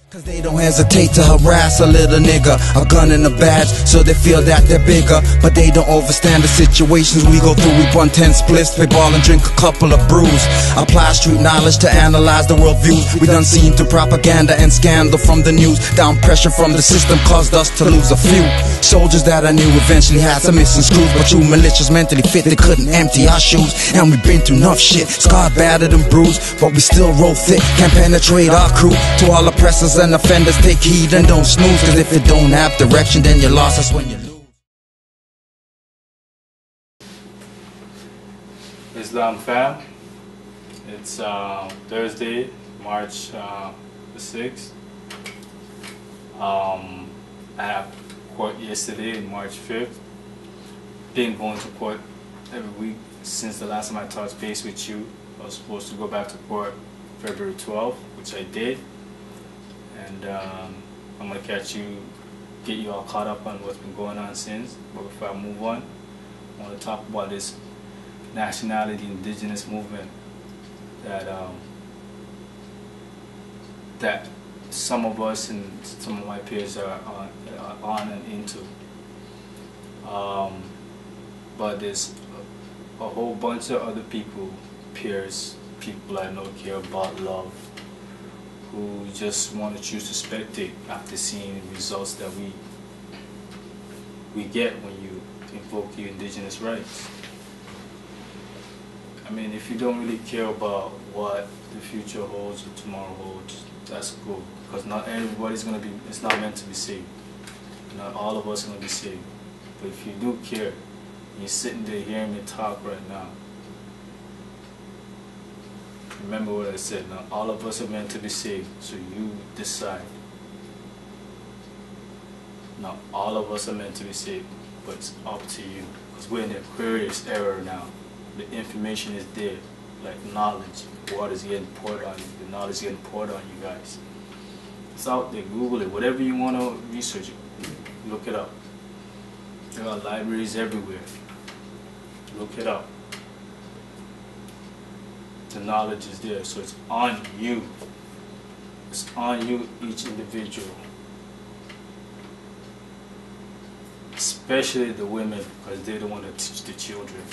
Cause they don't hesitate to harass a little nigga, a gun and a badge, so they feel that they're bigger. But they don't overstand the situations we go through. We run 10 splits, play ball and drink a couple of brews. Apply street knowledge to analyze the world views. We done seen through propaganda and scandal from the news. Down pressure from the system caused us to lose a few soldiers that I knew eventually had some missing screws. But you malicious, mentally fit, they couldn't empty our shoes. And we been through enough shit, scarred, battered and bruised, but we still roll thick, can't penetrate our crew. To all oppressors and offenders, take heed and don't snooze. Cause if you don't have direction, then you're lost, that's when you lose. Islam fam, it's Thursday, March the 6th. I have court yesterday, March 5th. Been going to court every week since the last time I touched base with you. I was supposed to go back to court February 12th, which I did. And I'm going to get you all caught up on what's been going on since. But before I move on, I want to talk about this nationality indigenous movement that some of us and some of my peers are on and into. But there's a whole bunch of other people, peers, people I know care about love, who just want to choose to spectate after seeing the results that we get when you invoke your indigenous rights. I mean, if you don't really care about what the future holds or tomorrow holds, that's cool. Because not everybody's gonna be, it's not meant to be saved. Not all of us are gonna be saved. But if you do care, and you're sitting there hearing me talk right now, remember what I said, now all of us are meant to be saved, so you decide. Now all of us are meant to be saved, but it's up to you. Because we're in the Aquarius era now. The information is there, like knowledge. Water is getting poured on you, the knowledge is getting poured on you guys. It's out there, Google it, whatever you want to research it, look it up. There are libraries everywhere. Look it up. The knowledge is there, so it's on you. It's on you, each individual. Especially the women, because they're the one that teach the children.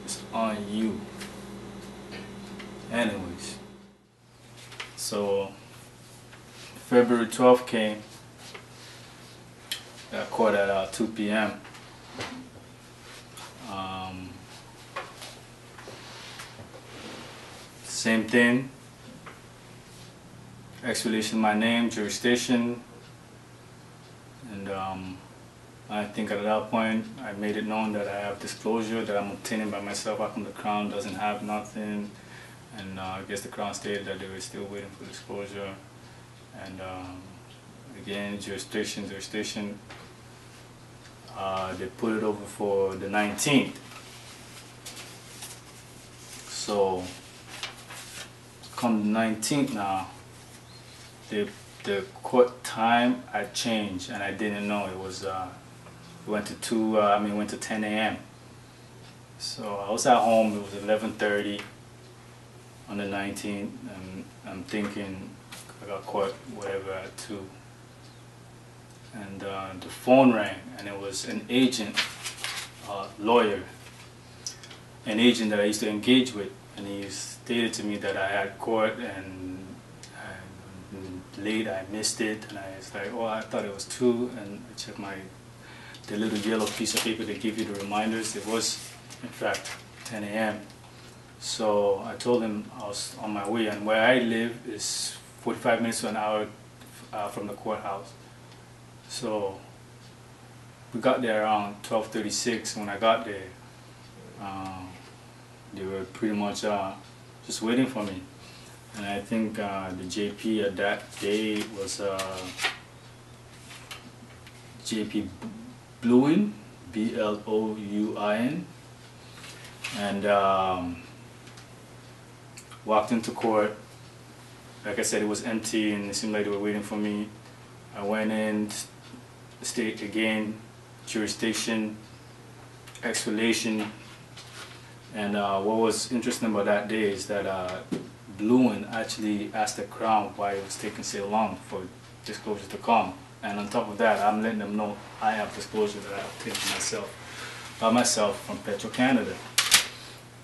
It's on you. Anyways, so February 12th came. Got caught at 2 p.m. Same thing. Explanation of my name, jurisdiction, and I think at that point I made it known that I have disclosure that I'm obtaining by myself. How come the Crown doesn't have nothing? And I guess the Crown stated that they were still waiting for disclosure. And again, jurisdiction. They put it over for the 19th. So come the 19th now, the court time had changed, and I didn't know. It was it went to 10 a.m. So I was at home. It was 11:30 on the 19th, and I'm thinking I got caught whatever at 2. And the phone rang, and it was an agent, lawyer, an agent that I used to engage with, and he stated to me that I had court and late, I missed it, and I was like, oh, I thought it was 2, and I checked the little yellow piece of paper they give you the reminders. It was, in fact, 10 a.m. So I told him I was on my way, and where I live is 45 minutes to an hour from the courthouse. So we got there around 12:36. When I got there, they were pretty much just waiting for me. And I think the JP at that day was JP Bluin, B-L-O-U-I-N. And walked into court. Like I said, it was empty and it seemed like they were waiting for me. I went in, state again, jurisdiction, exfoliation, and what was interesting about that day is that Bluin actually asked the Crown why it was taking so long for disclosure to come. And on top of that, I'm letting them know I have disclosure that I obtained by myself from Petro-Canada.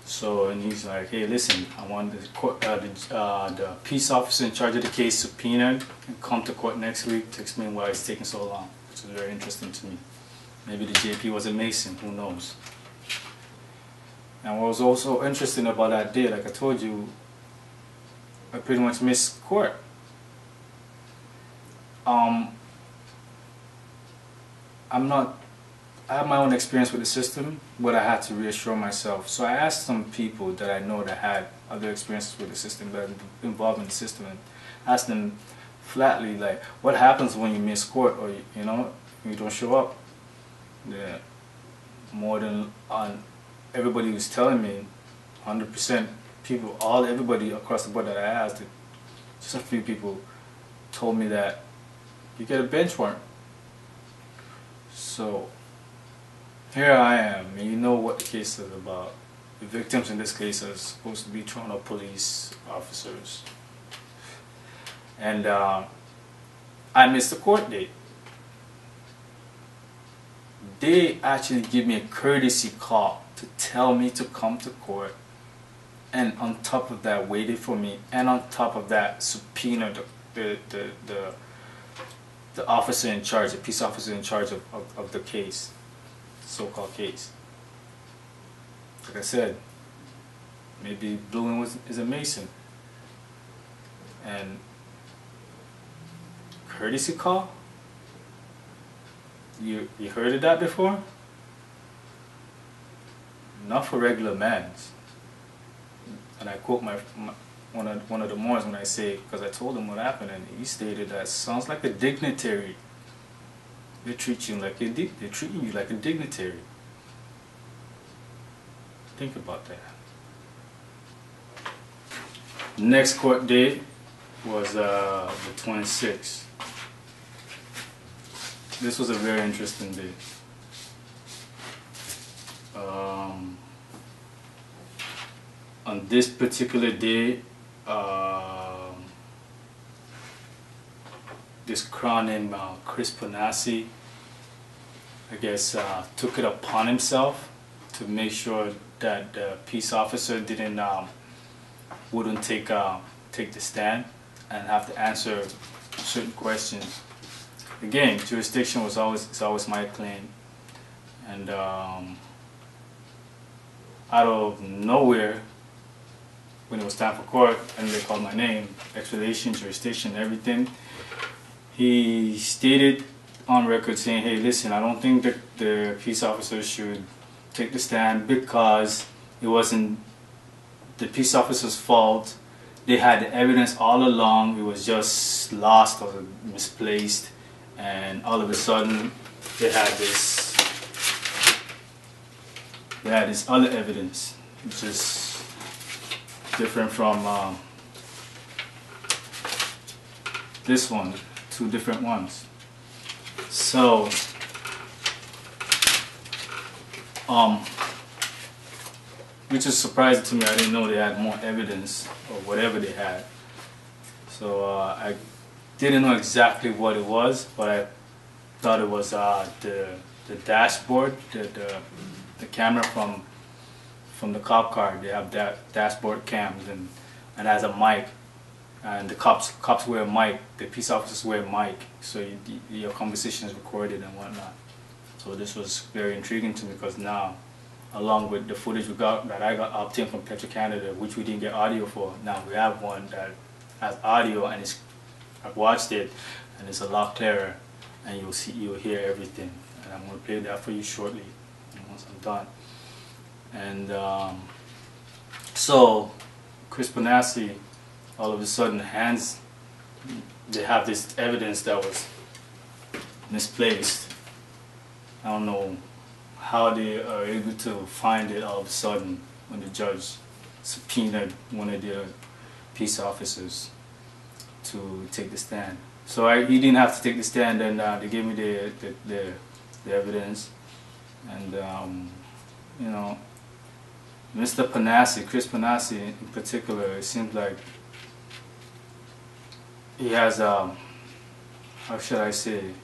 So, and he's like, hey, listen, I want the peace officer in charge of the case subpoenaed and come to court next week to explain why it's taking so long, which is very interesting to me. Maybe the JP was a Mason, who knows. And what was also interesting about that day, like I told you, I pretty much missed court. I have my own experience with the system, but I had to reassure myself. So I asked some people that I know that had other experiences with the system, that are involved in the system, and asked them flatly, like, what happens when you miss court, or you don't show up? Yeah, more than everybody was telling me, 100% people, everybody across the board that I asked, just a few people told me that you get a bench warrant. So here I am, and you know what the case is about. The victims in this case are supposed to be Toronto police officers. And I missed the court date. They actually give me a courtesy call to tell me to come to court, and on top of that waited for me, and on top of that subpoenaed the officer in charge, the peace officer in charge of the case, so-called case. Like I said, maybe Bluin is a Mason. And courtesy call? You heard of that before? Not for regular mans. And I quote one of the Moors when I say, because I told him what happened, and he stated that sounds like a dignitary. They're treating you like a dignitary. Think about that. Next court date was the 26th. This was a very interesting day. On this particular day, this Crown named Chris Panassi, I guess, took it upon himself to make sure that the peace officer wouldn't take the stand and have to answer certain questions. Again, jurisdiction is always my claim, and out of nowhere, when it was time for court and they called my name, explanation, jurisdiction, everything, he stated on record saying, hey, listen, I don't think that the peace officers should take the stand because it wasn't the peace officer's fault. They had the evidence all along, it was just lost or misplaced, and all of a sudden they had this other evidence, which is different from this one, two different ones. So which is surprising to me. I didn't know they had more evidence or whatever they had. So I didn't know exactly what it was, but I thought it was the dashboard, the camera from the cop car. They have that dashboard cams, and has a mic, and the cops wear a mic, the peace officers wear a mic, so your conversation is recorded and whatnot. So this was very intriguing to me, because now, along with the footage that I got obtained from Petro-Canada, which we didn't get audio for, now we have one that has audio, and I've watched it, and it's a lot clearer, and you'll hear everything. And I'm going to play that for you shortly once I'm done. And so Chris Panassi, all of a sudden, they have this evidence that was misplaced. I don't know how they are able to find it all of a sudden when the judge subpoenaed one of their peace officers to take the stand. So he didn't have to take the stand, and they gave me the evidence. And you know, Mr. Panassi, Chris Panassi in particular, it seems like he has how should I say,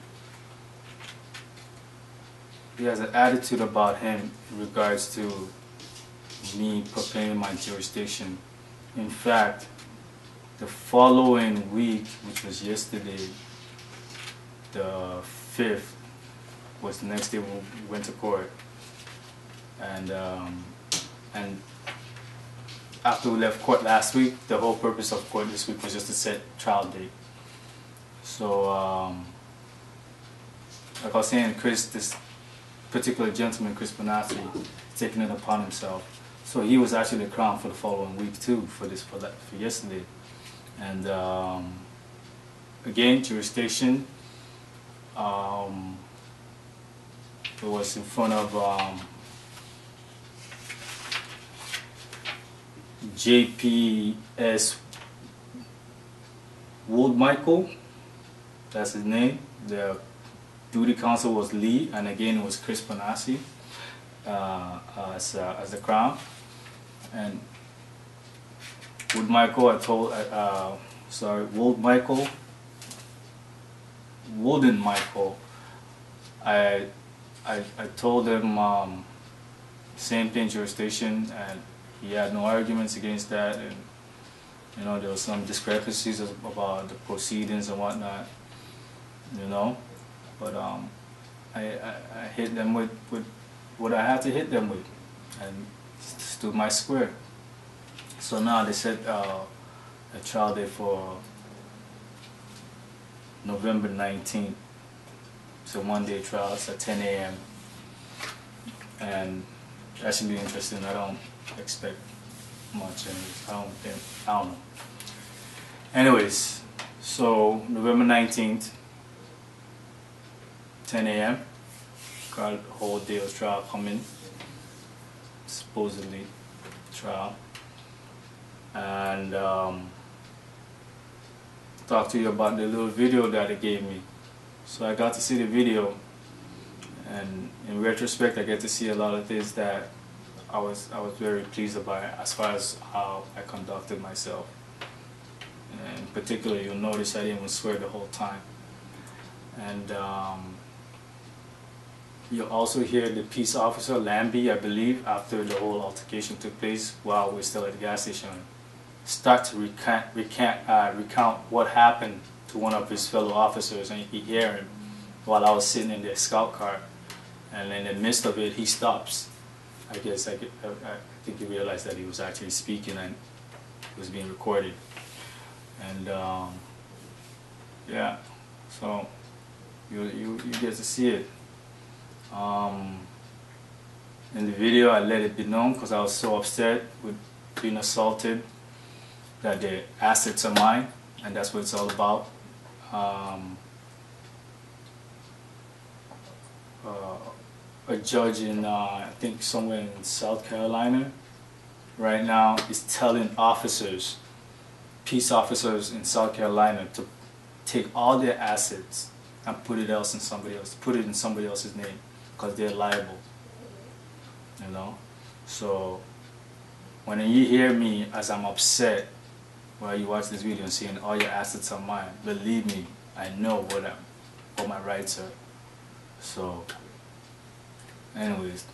he has an attitude about him in regards to me proclaiming my jurisdiction. In fact, the following week, which was yesterday, the 5th, was the next day we went to court, and after we left court last week, the whole purpose of court this week was just to set trial date. So like I was saying, Chris, this particular gentleman, Chris Bonazzi, taking it upon himself. So he was actually the crown for the following week too, for yesterday. And again, jurisdiction. It was in front of JPS Wold Michael, that's his name. The duty counsel was Lee, and again it was Chris Bonazzi as the crown. And Wold Michael, Wooden Michael, I told him same thing, jurisdiction, and he had no arguments against that. And you know, there was some discrepancies about the proceedings and whatnot, you know, but I hit them with what I had to hit them with, and stood my square. So now they set a trial date for November 19th. It's a one-day trial. It's at 10 a.m. and that should be interesting. I don't expect much, anyways. I don't know. Anyways, so November 19th, 10 a.m. got a whole day of trial coming, supposedly trial, and talk to you about the little video that they gave me. So I got to see the video, and in retrospect I get to see a lot of things that I was very pleased about as far as how I conducted myself. And in particular, you'll notice I didn't even swear the whole time. And you'll also hear the peace officer, Lambie, I believe, after the whole altercation took place while we're still at the gas station, start to recount what happened to one of his fellow officers, and you could hear him while I was sitting in the scout car. And in the midst of it, he stops. I guess I think he realized that he was actually speaking and it was being recorded. And yeah, so you get to see it. In the video, I let it be known because I was so upset with being assaulted that the assets are mine, and that's what it's all about. A judge in I think somewhere in South Carolina right now is telling officers, peace officers in South Carolina, to take all their assets and put it in somebody else's name, because they're liable, you know. So when you hear me as I'm upset while you watch this video and seeing all your assets are mine, believe me, I know what my rights are. So anyways,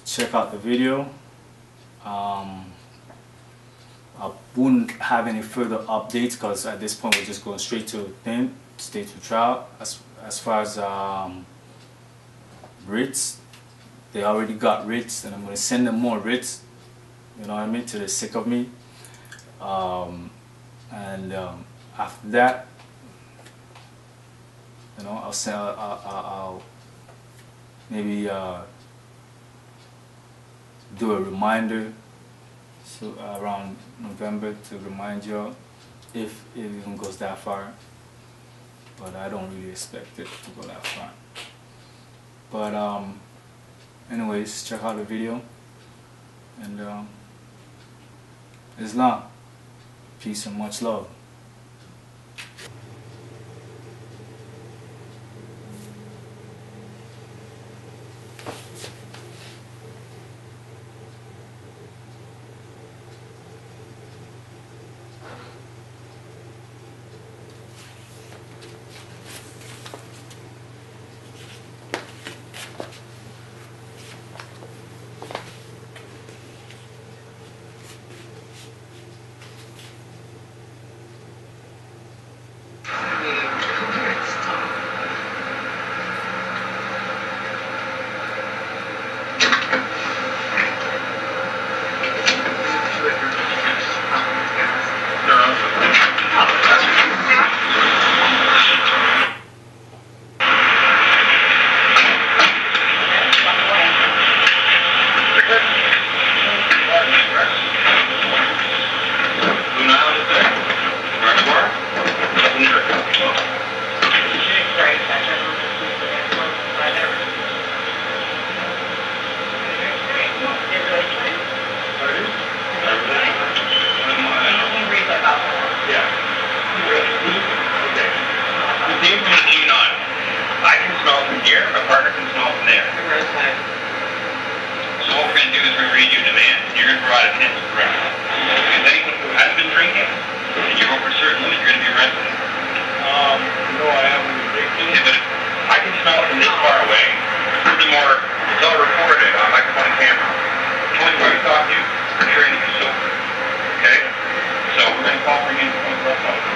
check out the video. I wouldn't have any further updates because at this point we're just going straight to state to trial. As far as writs, they already got writs, and I'm going to send them more writs, you know what I mean, till they're sick of me. After that, you know, I'll maybe do a reminder around November to remind you, if it even goes that far, but I don't really expect it to go that far. But anyways, check out the video, and Islam, peace and much love. brought it in is correct. Is anyone who has been drinking, and you're over a certain limit, you're going to be arrested? No, I haven't been drinking. Okay, but if I can smell it from this far away. Furthermore, it's all recorded on microphone and camera. Tell me why we talk to you. We're sure that you're sober. Okay? So we're going to call for you in point left off.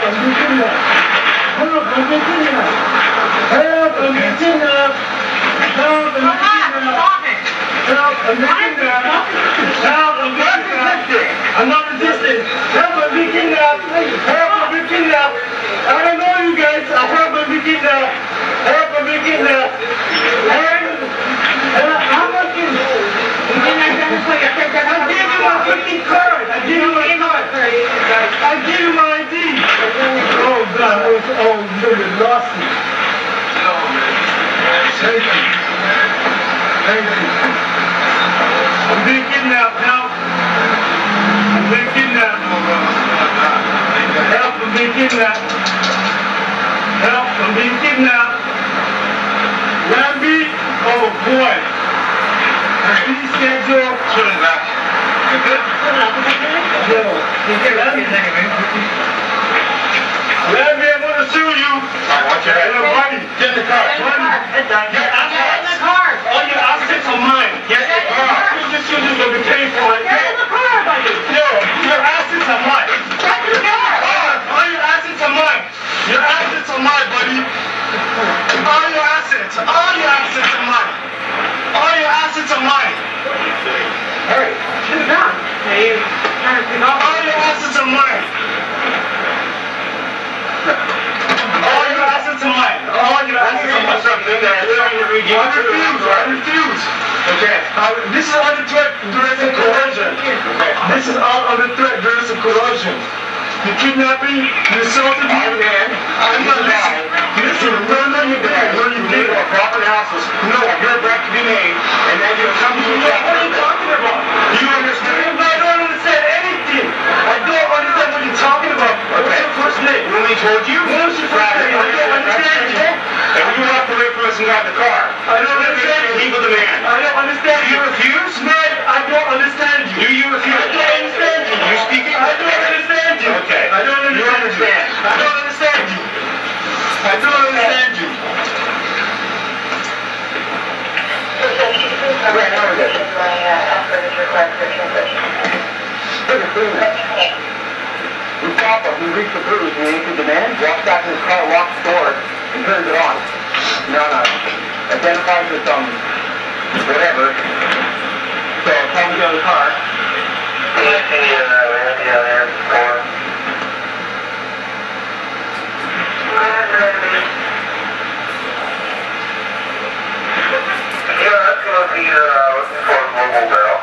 I'm being kidnapped. Help, I'm being kidnapped. Help, I'm being kidnapped. Help, I'm being kidnapped. Help, I'm being kidnapped. Help, I'm being kidnapped. I'm not resisting. Help, I'm being kidnapped. Help, I'm being kidnapped. I don't know you guys. Help, I'm being kidnapped. Help, I'm being kidnapped. How much is it? I gave you my freaking card. I gave you my card. I gave you my ID. Oh God! Oh, you lost it. Thank you. Thank you. I'm being kidnapped now. I'm being kidnapped. Help! I'm being kidnapped. Help! I'm being kidnapped. Rambi. Oh boy. Please schedule. Turn it back. You good? No. Rambi, I'm going to sue you. Alright, watch your head. Buddy, get in the car. Get in the car. All your assets are mine. Get in the car. This is going to be paid for. Get in the car, buddy. No, your assets are mine. Get in the car. All your assets are mine. Your assets are mine, buddy. All your assets. All your assets are mine. All your assets are mine. Hurry. Sit down. All your assets are mine. All your assets are mine. All your assets are mine. I refuse. Okay. This is under threat, duress, and coercion. This is all under threat, duress, and coercion. You kidnapped me, you assaulted me. I'm not listening. Listen, no, you didn't. No, you didn't. Proper analysis. No, you're about to be made, and then you're coming to me. What are you talking about? You understand? I don't understand anything. I don't understand what you're talking about. What's your first name? When we told you? What's your first name? I don't understand you. And you walked away from us and got the car. I don't understand your legal demand. I don't understand you. You refuse? Ned, I don't understand you. Do you refuse? I don't understand you. You speaking? I don't understand you. Okay. I don't understand you. Understand. I don't understand you. I don't understand you. Right, now we're good. We stop him, we reach the cruise, we answer demand, walks back in his car, locks the door, and turns it on. No. Identifies with some whatever. So tell me to go to the car. Yeah, that's going to be looking for a mobile barrel.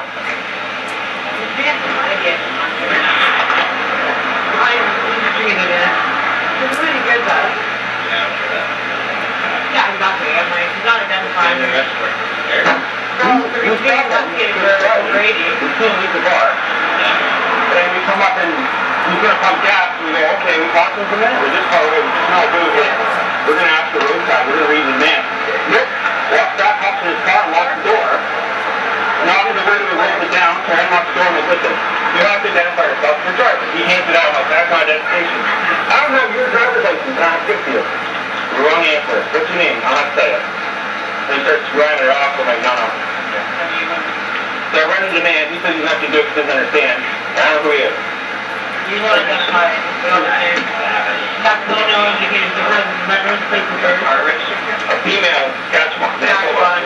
It's really good though. Yeah, exactly. He's not identifying. You Brady. still leave the bar. And we come up and he's going to pump gas and we go, okay, we talk to him from there. We're just far away. We're just not doing it. We're going to ask the roadside. We're going to read the man. Nope. Walks back up to his car and locks the door. Not in the way we rolled it down, so I unlocked the door and was listen. You have to identify yourself as your driver. He hands it out like that's my identification. I don't have your driver's license and I'll give to you. Wrong answer. What's your name? I'll have to tell you. And he starts driving it off. I'm like, no. So I run into the man. He says he's not going to do it because he doesn't understand. I don't know who he is. You want to identify him. That's no indicated the residence plate first. A female Saskatchewan.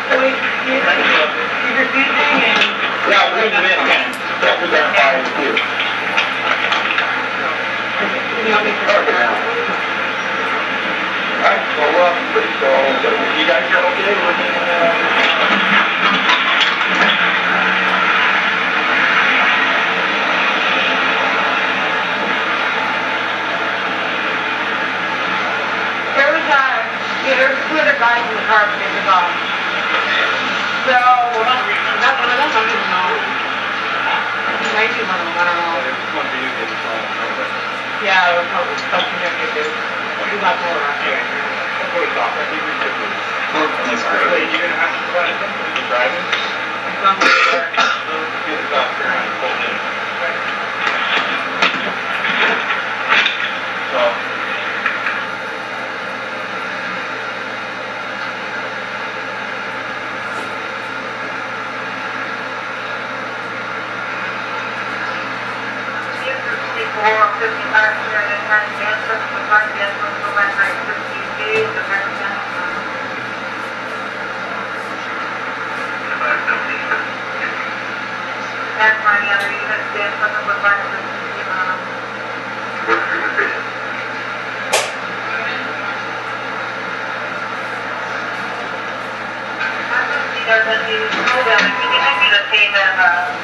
So he's refusing and... Yeah, we're going to the man. That's what they're firing too. Alright, so you guys are okay with There's two other guys in the car, but they took off. So, that's one of them, I don't even know. He might be one of them, I don't know. Yeah, it was probably something that they do. We got more around here. Before we stop, I think we should move. That's great. Are you going to have to provide them? Are you driving? Some of them are. Get the doctor and pull in. So...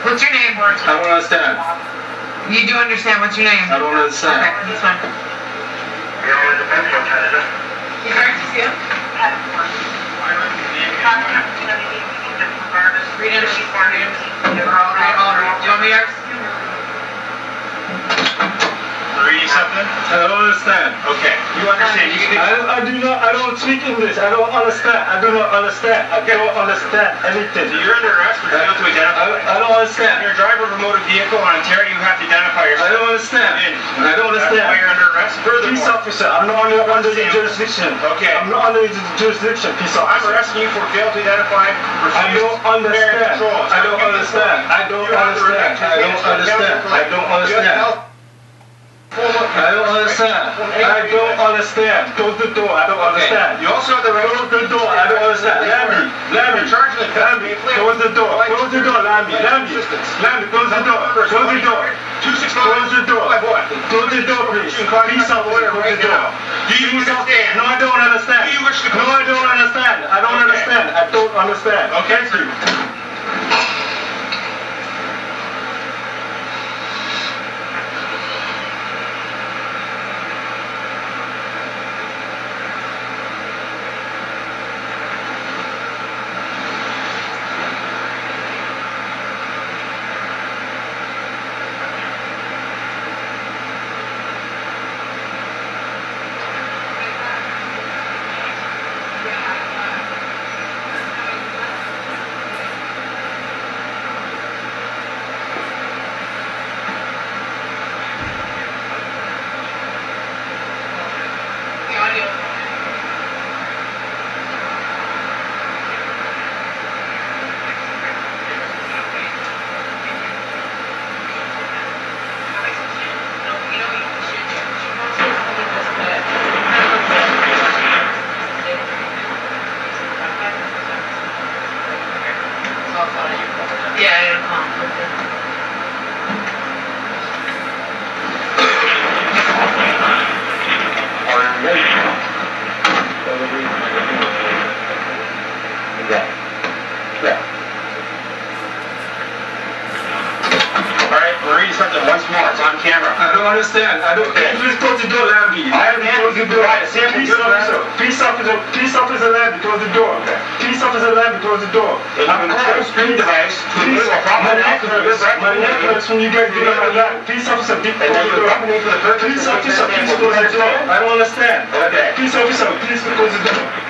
What's your name? I don't understand. You do understand. What's your name? I don't understand. Okay, that's fine. You hard to see him? Read it. Do you want me to Reading something? I don't understand. Okay. You understand? You can I do not, I don't speak English. I don't understand. I do not understand. I don't understand anything. So you're under arrest for failure to identify. I don't understand. You're a driver of a motor vehicle in Ontario. You have to identify yourself. I don't understand. I don't That's why understand. you're under arrest. Peace Furthermore, officer, I'm not under the jurisdiction. Okay. I'm not under the jurisdiction, peace I'm officer. arresting you for failure to identify. I don't understand. I don't understand. I don't understand. I don't understand. I don't understand. I don't understand. I don't understand. Close the door. I don't understand. You also have the right. Close the door. I don't understand. Lammy, close the door. Close the door, Lammy. Close the door. Close the door. Close the door. Close the door, please. Peace officer, close the door. Do you understand? No, I don't understand. Do you wish to No, I don't understand. I don't understand. I don't understand. Okay. Thank you. Once more, it's on camera. I don't understand. I don't. Okay. Please close the door, Lamby. Close the door. Peace officer, Lamby, close the door. Peace officer, Lamby, close the door. I'm a screen device. My neck hurts when you guys do that like that. Peace officer, close the door. Peace officer, please close the door. I don't understand. Okay. Peace officer, please close the door.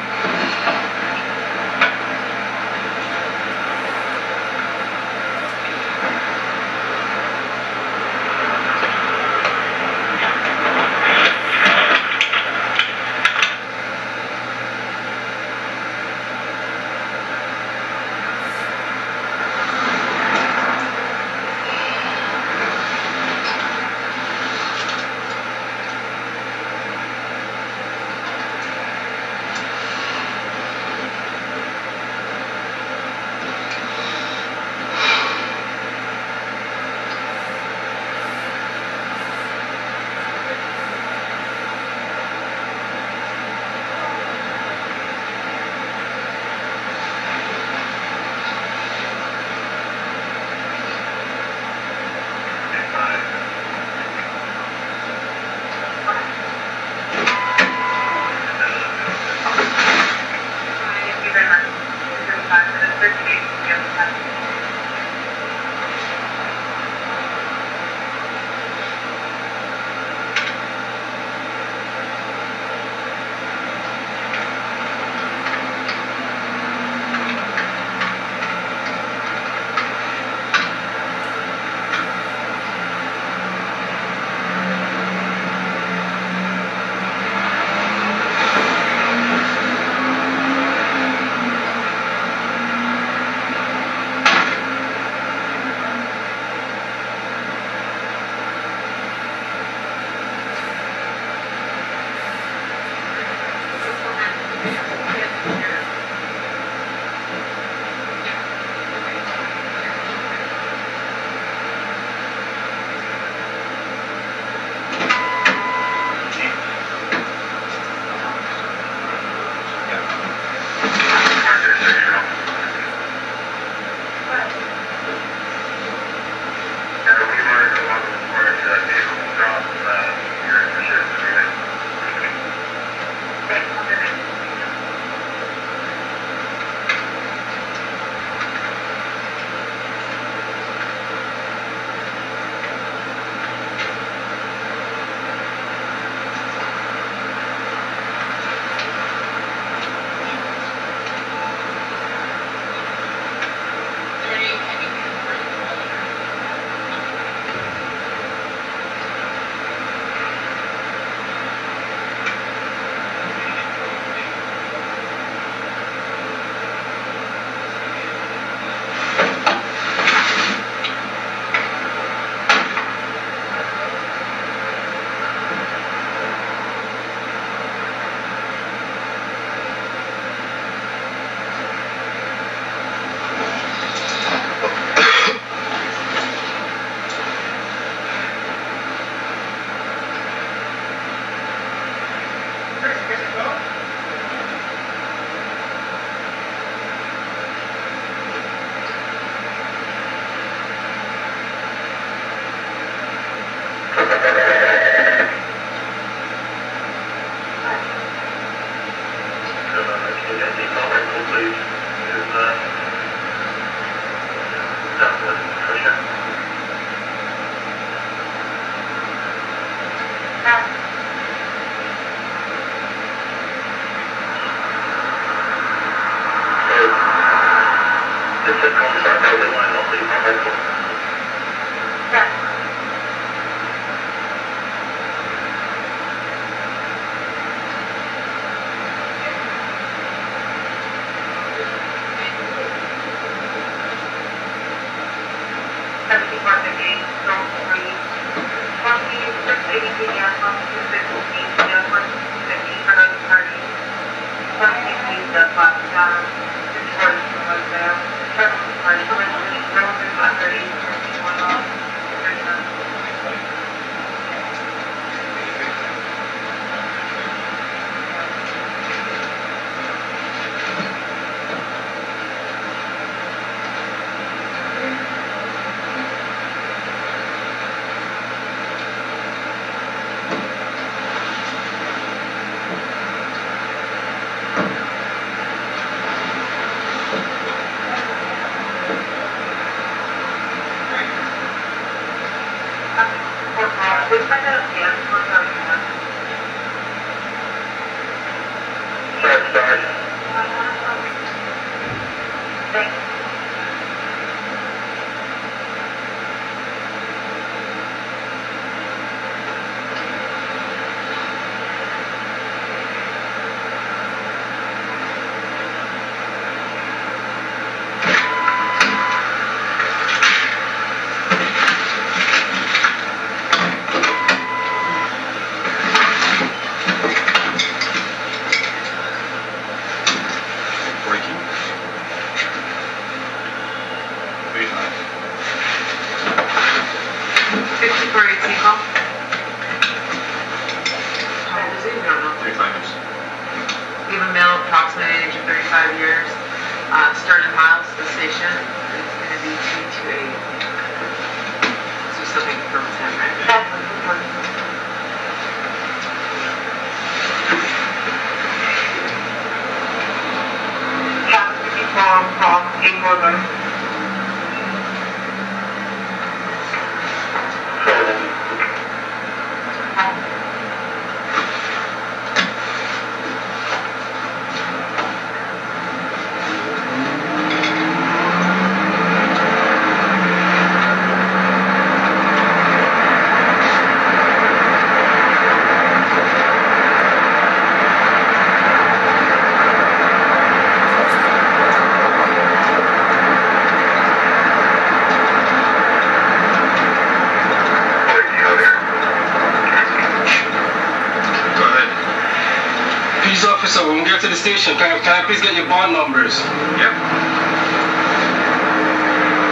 To the station. Can I please get your bond numbers? Yeah.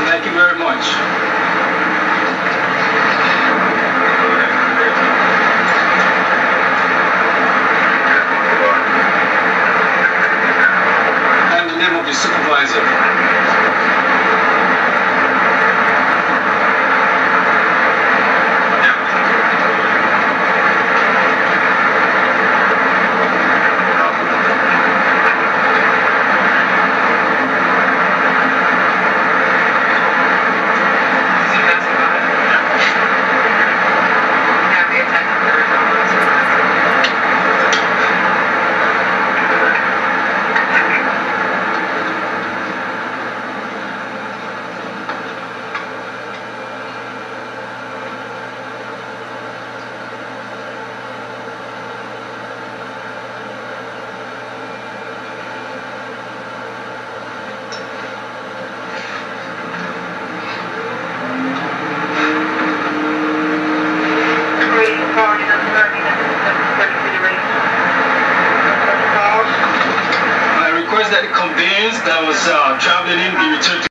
Thank you very much. And the name of the supervisor. Traveling in the return to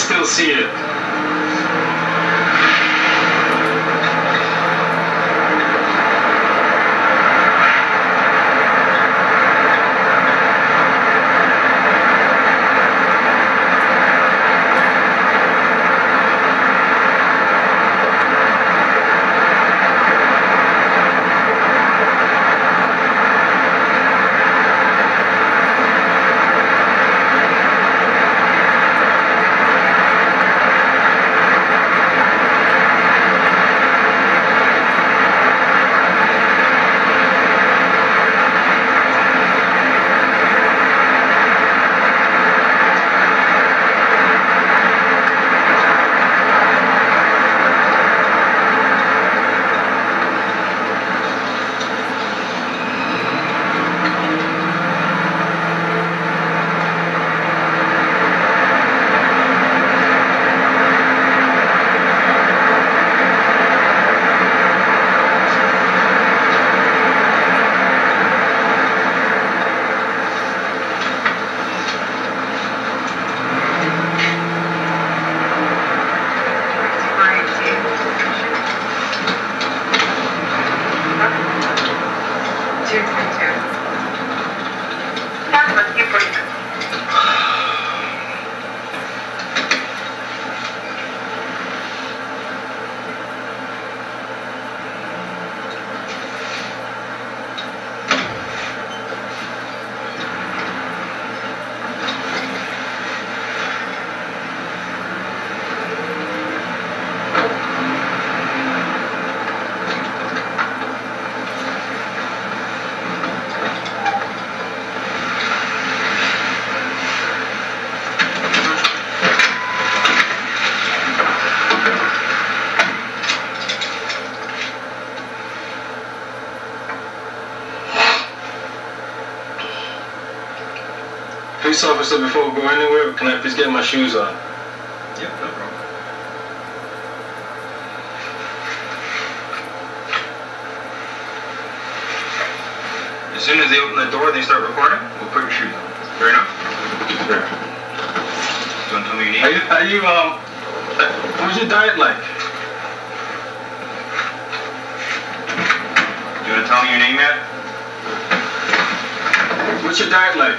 still see it. Police officer, before we go anywhere, can I please get my shoes on? Yep, no problem. As soon as they open the door, they start recording, we'll put your shoes on. Fair enough? Sure. You want to tell me your name? What's your diet like? You want to tell me your name yet? What's your diet like?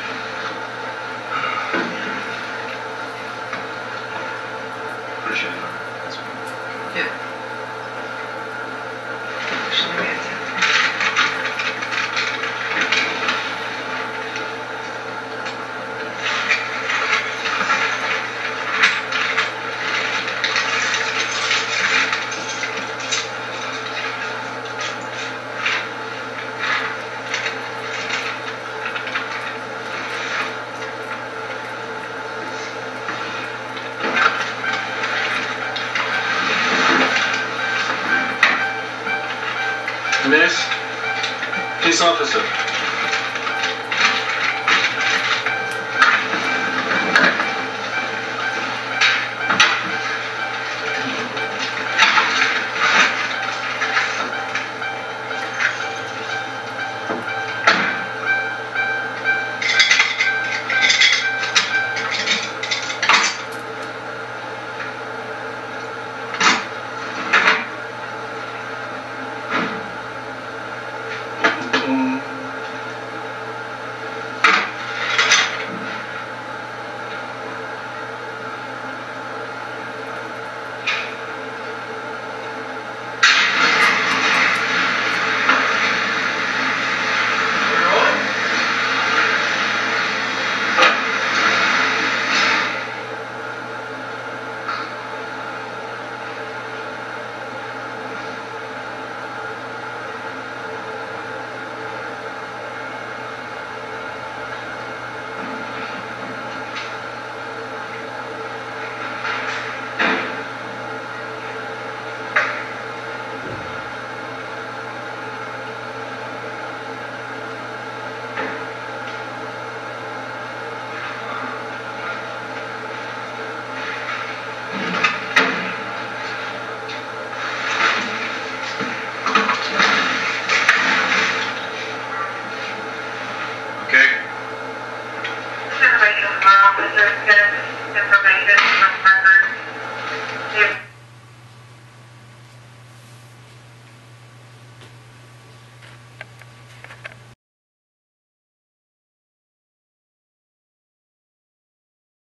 Put your shoes on. That's fine. Yeah. Miss, police officer.